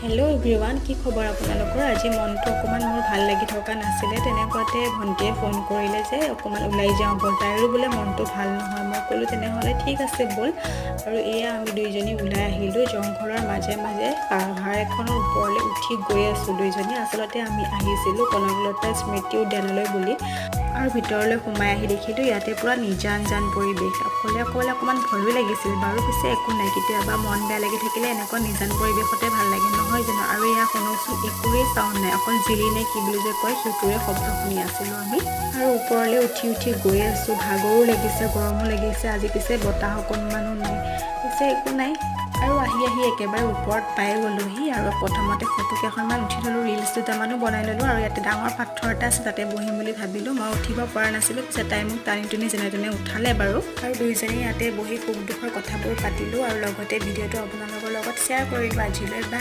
Hello' everyone, কি খবৰ আপোনালোকৰ? আজি মনটো অকণমান মোৰ ভাল লাগি থকা নাছিলে। তেনেকুৱাতে ভণ্টিয়ে ফোন কৰিলে যে অকণমান ওলাই যাওঁ ব'ল, তাইৰো বোলে মনটো ভাল নহয়। মই ক'লোঁ তেনেহ'লে ঠিক আছে ব'ল। আৰু এয়া আমি দুইজনী ওলাই আহিলোঁ। জংঘলৰ মাজে মাজে পাহাৰ এখনৰ ওপৰলৈ উঠি গৈ আছোঁ দুইজনী। আচলতে আমি আহিছিলোঁ কনকলতা স্মৃতি উদ্যানলৈ বুলি। আৰু ভিতৰলৈ সোমাই আহি দেখিলোঁ ইয়াতে পূৰা নিজান পৰিৱেশ। অকলে অকণমান ভয়ো লাগিছিল বাৰু, পিছে একো নাই। কেতিয়াবা মন বেয়া লাগি থাকিলে এনেকুৱা নিজান পৰিৱেশতে ভাল লাগে নহয় জানো? আৰু এয়া শুনোচোন একোৱেই চাউণ্ড নাই, অকল জিলি নে কি বুলি যে কয় সেইটোৰে শব্দ শুনি আছিলোঁ আমি। আৰু ওপৰলৈ উঠি গৈ আছোঁ। ভাগৰো লাগিছে, গৰমো লাগিছে। আজি পিছে বতাহ অকণমানো নাই, পিছে একো নাই। আৰু আহি একেবাৰে ওপৰত পাই গ'লোহি। আৰু প্ৰথমতে ফটো কেইখনমান উঠি ল'লোঁ, ৰিলচ দুটামানো বনাই ল'লোঁ। আৰু ইয়াতে ডাঙৰ পাথৰ এটা আছে, তাতে বহিম বুলি ভাবিলোঁ। মই উঠিব পৰা নাছিলোঁ, পিছে তাই মোক টানি টুনি যেনে তেনে উঠালে বাৰু। আৰু দুইজনী ইয়াতে বহি সুখ দুখৰ কথাবোৰ পাতিলোঁ আৰু লগতে ভিডিঅ'টো আপোনালোকৰ লগত শ্বেয়াৰ কৰিলোঁ। আজিলৈ বাই।